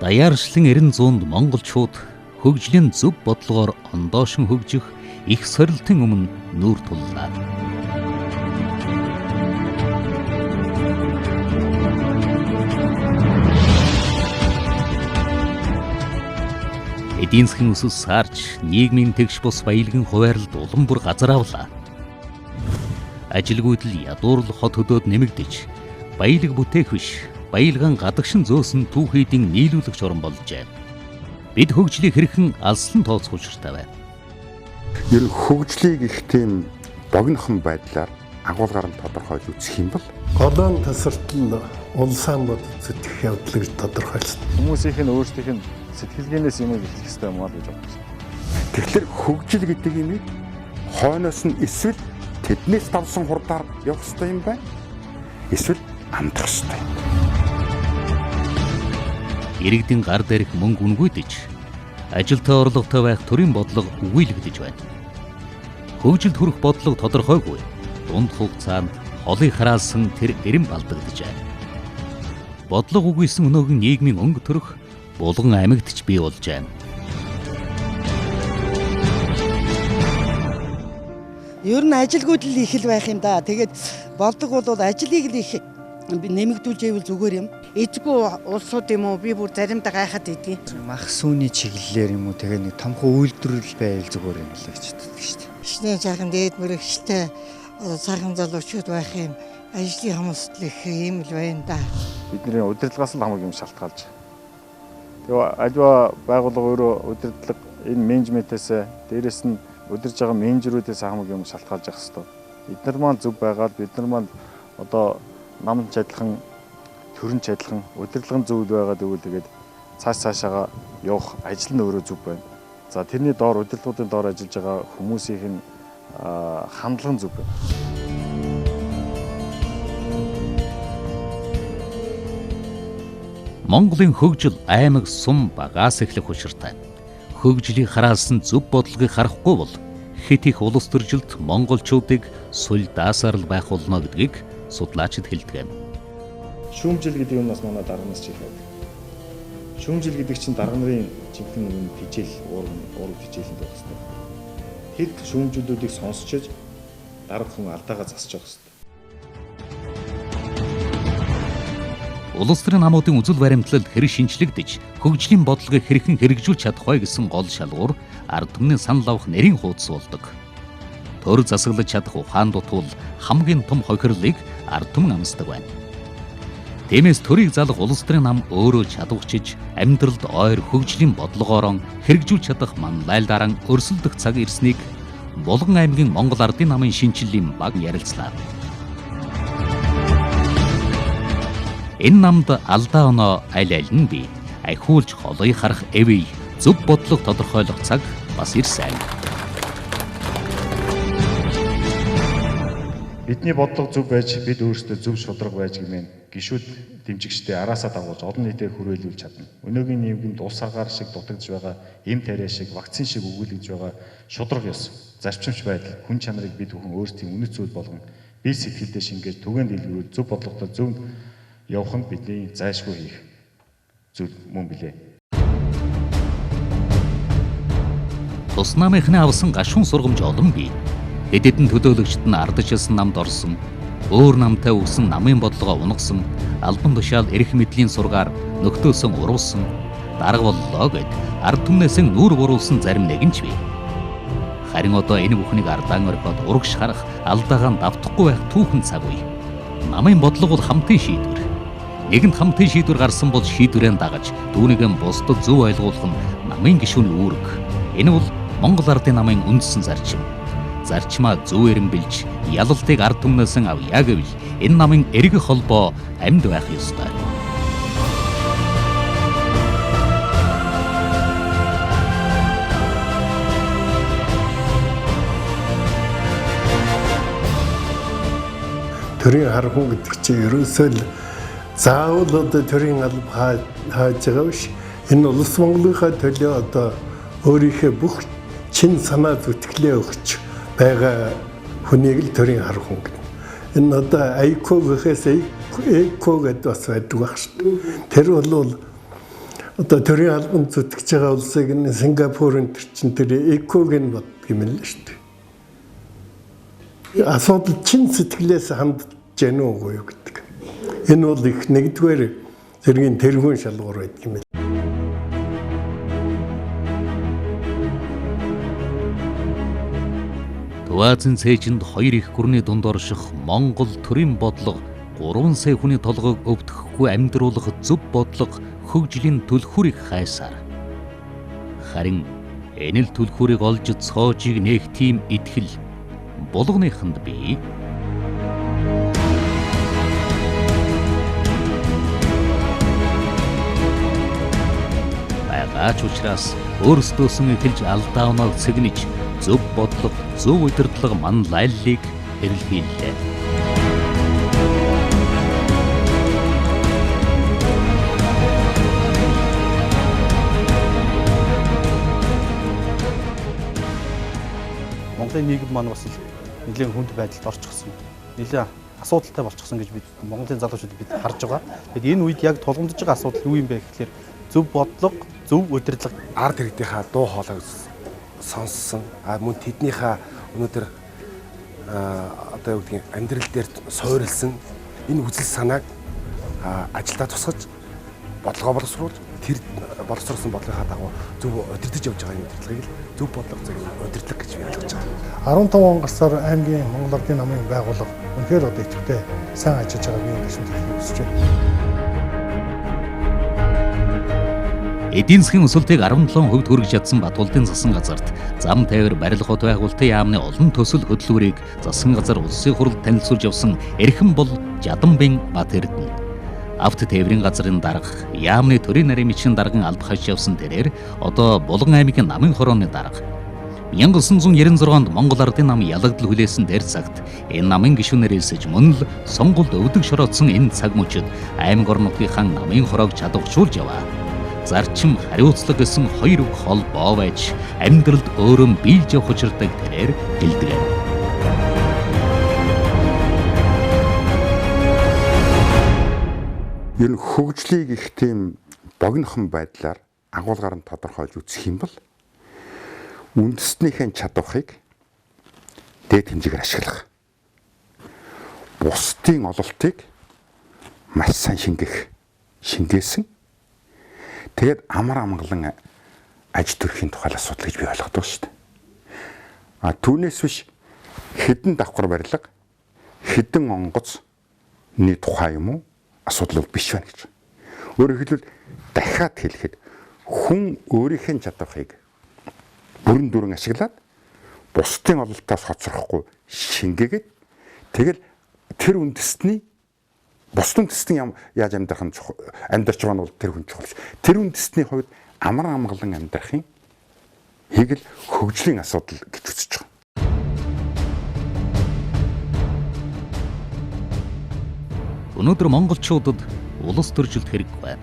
Даяаршлан 90-нд монголчууд хөгжлийн зөв бодлогоор ондоошин хөгжих их сорилтын өмнө нүүр туллаа. Эдийн засгийн өсөс саарч нийгмийн тэгш бус баялагын хуваарлалд улам бүр газар авлаа. Ажилгүйдэл ядуурл хот хөдөөд нэмэгдэж, баялаг бүтээх биш, баялгаан гадагшин зөөсөн түүхийдийн нийлүүлэгч орон болжээ. Бид хөгжлийг хэрхэн алслан тооцох учиртай байна. Ер нь хөгжлийг их тийм богинохон байдлаар агуулгаар нь тодорхойлж үзэх юм бол голоон тасартал улсаан бод зүтгэх явдлыг тодорхойлсон. Хүмүүсийнх нь өөрсдийнх нь сэтгэлгээнээс юм их хэвээр юм аа гэж бодсон. тэгэхээр хөгжил гэдэг юм хойноос нь эсвэл тэднээс давсан хурдаар явах ёстой юм байна. Эсвэл амдах ёстой. Иргэдийн гар дээрх мөнгө үнгүйдэж, ажилтай орлоготой байх төрийн бодлого үгүйлэгдэж байна. Хөгжилд хүрэх бодлого тодорхойгүй, дунд хугацаанд холыг хараалсан тэр эрэм балдагдажээ. Бодлого үгүйсэн өнөөгийн нийгмийн өнгө төрөх булган амьгдч бий болжээ. Ер нь ажилгүйдэл их л байх юм да. Тэгээд болдог бол ажлыг л их нэмэгдүүлж ивэл зүгээр юм. Эзгүй улсууд юм уу би бүр заримдаа гайхаад идэв. Мах сүүний чиглэлээр юм уу тэгээ нэг томхоо үйлдвэрлэл байвал зүгээр юм л гэж боддог шүү дээ. Хичнээн сайхан дээд мөрөгчтэй сайхан залуучууд байх юм. Ажлын хүмүүст л их юм л байна да. Бидний удирдлагаас л хамаг юм шалтгаалж. Тэгээ альва байгууллага өөрөө удирдлага энэ менежментээс дээрэс нь удирж байгаа менежерүүдээс хамаг юм шалтгаалж явах хэрэгтэй. Бид нар маань зөв байгаад бид нар маань одоо намч адилхан төрөнч адилхан удирдлагын зөв байгаад өгвөл тэгээд цаашаага явах ажил нь өөрөө зөв байна. За тэрний доор удирдлагуудын доор ажиллаж байгаа хүмүүсийн хандлага зөв байна. Монголын хөгжил аймаг сум багаас эхлэх учиртай. Хөгжлийг хараалсан зөв бодлогыг харахгүй бол хэд их улс төржилт монголчуудыг сул даасаар л байх болно гэдгийг судлаачид хэлдэг юм. Шүүмжил гэдэг юм бас манай дарганаас ч хэлээд. Шүүмжил гэдэг чинь дарга нарын жинхэнэ нэг тижэл уурга тижээлэнд байх хэрэгтэй. Хэд шүүмжлүүдийг сонсчиж дарга хүн алдаагаа засаж явах хэрэгтэй. Улс төрийн намуудын үзэл баримтлал хэрэг шинчлэгдэж, хөгжлийн бодлогыг хэрхэн хэрэгжүүлж чадах вэ гэсэн гол шалгуур ард түмний санал авах нэрийн хуудас болдог. Төр засаглаж чадах ухаан дутвал хамгийн том хохирлыг ард түмэн амсдаг байна. Тиймээс төрийг залах улс төрийн нам өөрөө чадварчиж, амьдралд ойр хөгжлийн бодлогоороо хэрэгжүүлж чадах манлайл дараан өрсөлдөх цаг ирснийг Булган аймгийн Монгол Ардын намын шинжиллийн баг ярилцлаа. Энэ намд алдаа оноо аль нь бий, ахиулж холыг харах эвэй зөв бодлого тодорхойлох цаг бас ирсэн. Бидний бодлого зөв байж бид өөрсдөө зөв шударга байж гэмээр гишүүд дэмжигчдээ араасаа дагуулж олон нийтээр хүрээлүүлж чадна. Өнөөгийн нийгэмд улс аргаар шиг дутагдж байгаа, эм тариа шиг, вакцин шиг өгүүлэгдэж байгаа шударга ёс, зарчимч байдал, хүн чанарыг бид бүхэн өөрсдийн үнэт зүйл болгон бие сэтгэлдээ шингээж түгээн дэлгэрүүл зөв бодлоготой зөв явах нь бидний зайлшгүй хийх зүйл мөн билээ. Тус намынхны авсан гашуун сургамж олон бий. Хэдэн төдөөлөгчд нь ардаж ялсан намд орсон, өөр намтай өгсөн намын бодлогоо унгасан, албан тушаал эрх мэдлийн сургаар нөхдөөсөн уруулсан, дарга боллоо гэд ард түмнээс нүүр буруулсан зарим нэгэн ч бий. Харин одоо энэ бүхнийг ардаан орхиод урагш харах, алдаагаа давтахгүй байх түүхэн цаг үе. Намын бодлого бол хамтын шийдвэр. Нэгэнт хамтын шийдвэр гарсан бол шийдвэрээ дагаж түүнийгэн бусдад зөв ойлгуулах нь намын гишүүний үүрэг. Энэ бол Монгол Ардын намын үндсэн зарчим. Зарчмаа зөвөрөн билж, ялалтыг ард түмнээс авъя гэвэл энэ намын эргэх холбоо амьд байх ёстой. Төрийн харгуун гэдэг чинь ерөөсөө л заавал одоо төрийн алба хааж байгаа биш. Энэ улс Монголынхаа төлөө одоо өөрийнхөө бүх чин санаа зүтгэлээ өгч байгаа хүнийг л төрийн харгуун гэдэг. Энэ одоо айко гэхээс эко гэдэг бас байдаг баг шүү дээ. Тэр бол одоо төрийн албанд зүтгэж байгаа улсыг нь Сингапурын төр чин тэр экогийн бод гэмэл л шүү дээ. Асуудал чин сэтгэлээс хандж гэнэ үгүй юу гэдэг. Энэ бол их нэгдүгээр зэргийн тэргуун шалгуур байдаг юм. Туаазын цээжинд 2 их гүрний дунд орших Монгол төрийн бодлого 3 сая хүний толгойг өвдөхгүй амьдруулах зөв бодлого хөгжлийн түлхүүрийг хайсаар. Харин энэ л түлхүүрийг олж цоожийг нээх тийм итгэл булганыханд бий. Байгаач учраас өөрсдөөсөн эхэлж алдаа оноог цэгнэж зөв бодлого, зөв удирдлага ман лайллыг эрэлхийллээ. Монголын нийгэм маань бас нэлээд хүнд байдалд орчихсон. Нэлээд асуудалтай болчихсон гэж бид Монголын залуучууд бид харж байгаа. Тэгэд энэ үед яг тулгамдж байгаа асуудал юу юм бэ гэхээр зөв бодлого, зөв удирдлага, ард иргэдийнхаа дуу хоолойг сонссон. Мөн тэднийхээ өнөөдөр одоо юу гэдгийг амьдрал дээр суурилсан энэ үзэл санааг ажилдаа тусгаж бодлогоо боловсруулж тэр боловсруулсан бодлогынхаа дагуу зөв удирдах явж байгаа юм удирдлагыг зөв бодлого зөв удирдлага гэж ойлгож байгаа. 15 он гарсаар аймгийн Монгол Ардын намын байгууллага үнэхээр одоо идэвхтэй сайн ажиллаж байгааг би гişмт хэлж байна. Эдийн засгийн өсөлтийг 17% хүргэж чадсан Батболдын засгийн газарт зам тээвэр барилгын байгуулалтын яамны олон төсөл хөтөлбөрийг засгийн газар улсын хурлд танилцуулж явсан эрхэм бол Жаданбын Бат Эрдэнэ. Авт тээврийн газрын дарга, яамны төрийн нарийн бичгийн дарган алба хаж явсан тэрээр одоо Булган аймгийн намын хорооны дарга. 1996 онд Монгол Ардын нам ялагдал хүлээсэн дээр цагт энэ намын гишүүнээр элсэж мөн л сонгуульд өвдөг шороодсон энэ цаг мөчид аймаг орнотынхаа намын хороог чадварчулж яваа. Зарчим хариуцлага гэсэн хоёр үг холбоо байж амьдралд өөрөм биелж явах учиртай тэрээр дэлдэг. Энэ хөгжлийг их тийм богинохон байдлаар агуулгаар нь тодорхойлж үзэх юм бол үндэснийхэн чадварыг дээд хэмжээгээр ашиглах. Бусдын ололтыг маш сайн шингээсэн. Тэгээд амар амгалан аж төрхийн тухай асуудал гэж би ойлгодог шүү дээ. Түүнээс биш хэдэн давхар барилга, хэдэн онгоцны тухай юм уу асуудал биш байна гэж. Өөрөөр хэлбэл дахиад хэлэхэд хүн өөрийнхөө чадварыг бүрэн дүрэн ашиглаад бусдын ололтоос хоцрохгүй шингээгээд тэгэл тэр үндэсний бусдын үндэстэн яаж амьдрах нь амьдарч байгаа нь бол тэр хүн чухал. Тэр үндэстний хувьд амар амгалан амьдрахын хийг л хөгжлийн асуудал гэж үзэж байгаа. Өнөөдөр монголчуудад улс төржилт хэрэг байна.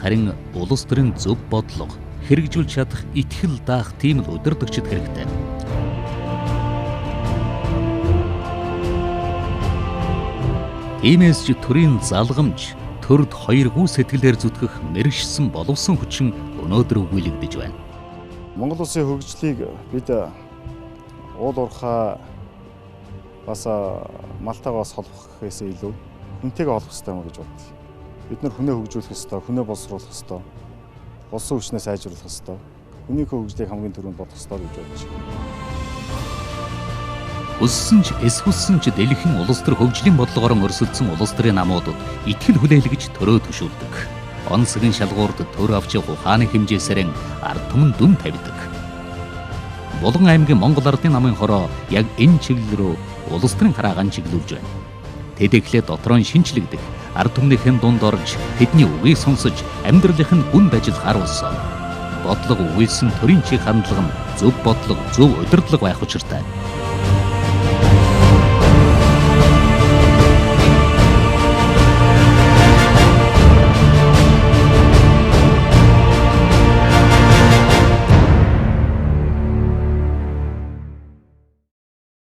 Харин улс төрийн зөв бодлого хэрэгжүүлж чадах итгэл даах тийм л удирдагчид хэрэгтэй. Иймээс ч төрийн залгамж төрд хоёргүй сэтгэлээр зүтгэх мэрэгшсэн боловсон хүчин өнөөдөр өгүүлэгдэж байна. Монгол улсын хөгжлийг бид уул уурхай бас малтайгаас холбох гэхээсээ илүү хүнтэйгээ холбох хэрэгтэй юм гэж боддог. Бид нар хүнээ хөгжүүлэх ёстой, хүнээ боловсруулах ёстой, болсон хүчнээ сайжруулах ёстой, хүнийхээ хөгжлийг хамгийн түрүүнд бодох ёстой гэж бодож байна. Өссөн ч эсвэлсэн ч дэлхийн улс төр хөгжлийн бодлогоор өрсөлдсөн улс төрийн намуудад итгэл хүлээлгэж төрөө төшүүлдэг. Онцгийн шалгуурд төр авч ухааны хэмжээсээр ард түмэн дүн тавьдаг. Булган аймгийн Монгол Ардын намын хороо яг энэ чиглэл рүү улс төрийн хараагаан чиглүүлж байна. Тэд эхлээд дотроо нь шинчлэгдэх, ард түмнийхэн дунд орж тэдний үгийг сонсож амьдралынх нь гүнд ажил харуулсан. Бодлого үйлсэн төрийн чих хандлага нь зөв бодлого, зөв удирдлага байх учиртай.